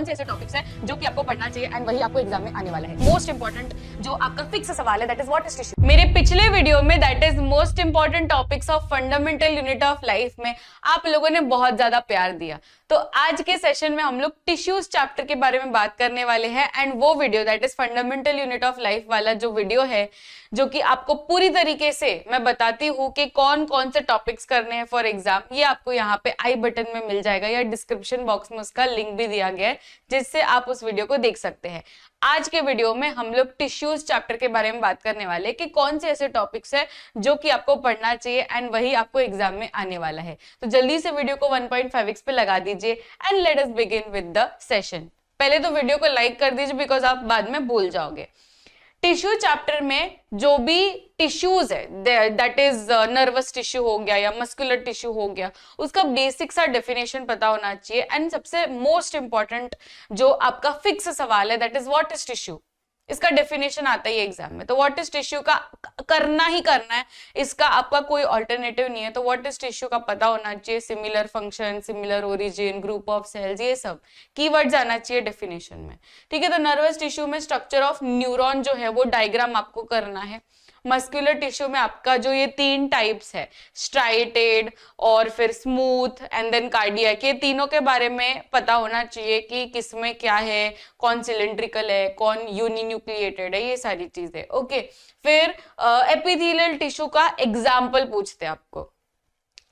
से ऐसे टॉपिक्स हैं जो कि आपको पढ़ना चाहिए एंड वही आपको एग्जाम में आने वाला है। मोस्ट इंपॉर्टेंट जो आपका फिक्स सवाल है that is what is tissue. मेरे पिछले वीडियो में that is most important topics of fundamental unit of life में आप लोगों ने बहुत ज्यादा प्यार दिया, तो आज के सेशन में हम लोग टिश्यूज चैप्टर के बारे में बात करने वाले हैं एंड वो video that is fundamental unit of life वाला जो वीडियो है, जो कि आपको पूरी तरीके से मैं बताती हूँ कि कौन कौन से टॉपिक्स करने हैं फॉर एग्जाम, ये आपको यहाँ पे आई बटन में मिल जाएगा या डिस्क्रिप्शन बॉक्स में उसका लिंक भी दिया गया है जिससे आप उस वीडियो को देख सकते हैं। आज के वीडियो में हम लोग टिश्यूज चैप्टर के बारे में बात करने वाले हैं कि कौन से ऐसे टॉपिक्स है जो कि आपको पढ़ना चाहिए एंड वही आपको एग्जाम में आने वाला है। तो जल्दी से वीडियो को 1.5x पे लगा दीजिए and let us begin with the session. पहले तो वीडियो को लाइक कर दीजिए बिकॉज आप बाद में भूल जाओगे। टिश्यू चैप्टर में जो भी टिश्यूज है दैट इज नर्वस टिश्यू हो गया या मस्कुलर टिश्यू हो गया, उसका बेसिक सा डेफिनेशन पता होना चाहिए एंड सबसे मोस्ट इंपॉर्टेंट जो आपका फिक्स सवाल है that is what is tissue. इसका डेफिनेशन आता है एग्जाम में, तो व्हाट इज टिश्यू का करना ही करना है, इसका आपका कोई ऑल्टरनेटिव नहीं है। तो व्हाट इज टिश्यू का पता होना चाहिए, similar function, similar origin, group of cells, ये सब कीवर्ड्स आना चाहिए डेफिनेशन में। ठीक है, तो नर्वस टिश्यू में स्ट्रक्चर ऑफ न्यूरॉन जो है वो डायग्राम आपको करना है। मस्कुलर टिश्यू में आपका जो ये तीन टाइप्स है, स्ट्राइटेड और फिर स्मूथ एंड देन कार्डियक, ये तीनों के बारे में पता होना चाहिए कि किसमें क्या है, कौन सिलेंड्रिकल है, कौन यूनिन्यूक्लिएटेड है, ये सारी चीजें। ओके, फिर एपिथेलियल टिश्यू का एग्जाम्पल पूछते हैं आपको,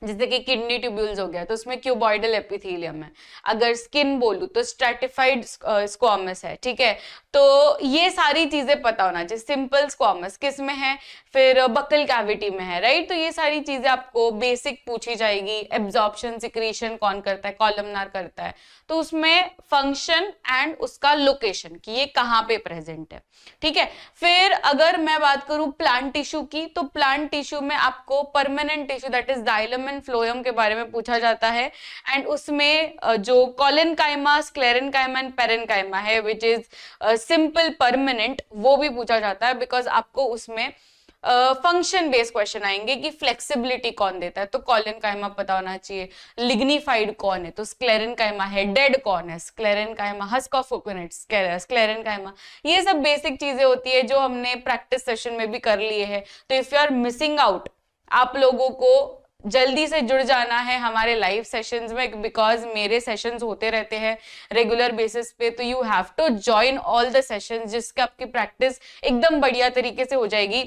जैसे कि किडनी ट्यूब्यूल्स हो गया तो उसमें क्यूबॉइडल एपिथेलियम है। अगर स्किन बोलूं तो स्ट्रैटिफाइड स्क्वामस है। ठीक है, तो ये सारी चीजें पता होना चाहिए। सिंपल स्क्वामस किस में है, फिर बकल कैविटी में है, राइट। तो ये सारी चीजें आपको बेसिक पूछी जाएगी। एब्जॉर्प्शन सिक्रीशन कौन करता है, कॉलमनार करता है, तो उसमें फंक्शन एंड उसका लोकेशन कि ये कहाँ पे प्रेजेंट है। ठीक है, फिर अगर मैं बात करूं प्लांट टिश्यू की, तो प्लांट टिश्यू में आपको permanent tissue that is xylem and phloem के बारे में पूछा जाता है एंड उसमें जो कॉलेनकाइमा, स्क्लेरेनकाइमा एंड पेरेनकाइमा है विच इज सिंपल परमानेंट, वो भी पूछा जाता है बिकॉज आपको उसमें फंक्शन बेस्ड क्वेश्चन आएंगे कि फ्लेक्सिबिलिटी कौन देता है, तो कॉलेनकाइमा पता होना चाहिए। लिग्निफाइड कौन है, तो स्क्लेरेनकाइमा है। डेड कौन है, sclerenchyma. Husk of coconut, sclerenchyma. ये सब बेसिक चीजें होती है जो हमने प्रैक्टिस सेशन में भी कर लिए है। तो if you are missing out, आप लोगों को जल्दी से जुड़ जाना है हमारे लाइव सेशंस में बिकॉज मेरे सेशंस होते रहते हैं रेगुलर बेसिस पे, तो you have to join all the sessions जिससे आपकी प्रैक्टिस एकदम बढ़िया तरीके से हो जाएगी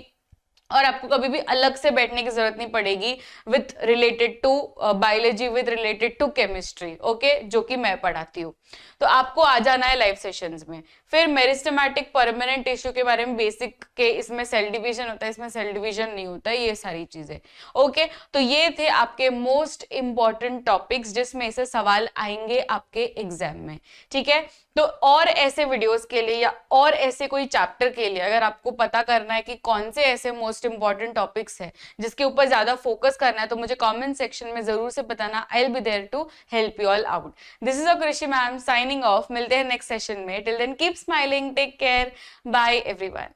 और आपको कभी भी अलग से बैठने की जरूरत नहीं पड़ेगी with related to biology, with related to chemistry. Okay, जो कि मैं पढ़ाती हूँ। तो आपको आ जाना है लाइव सेशंस में। फिर मेरिस्टेमेटिक परमानेंट टिश्यू के बारे में बेसिक के, इसमें सेल डिवीजन होता है, इसमें सेल डिवीजन नहीं होता है, ये सारी चीजें। ओके, तो ये थे आपके मोस्ट इंपॉर्टेंट टॉपिक्स जिसमें से सवाल आएंगे आपके एग्जाम में। ठीक है, तो और ऐसे वीडियोस के लिए या और ऐसे कोई चैप्टर के लिए अगर आपको पता करना है कि कौन से ऐसे मोस्ट इंपॉर्टेंट टॉपिक्स है जिसके ऊपर ज्यादा फोकस करना है, तो मुझे कमेंट सेक्शन में जरूर से बताना। I will be there to help you all out. This is Krishi ma'am signing off. मिलते हैं नेक्स्ट सेशन में। Till then keep smiling, take care, bye everyone.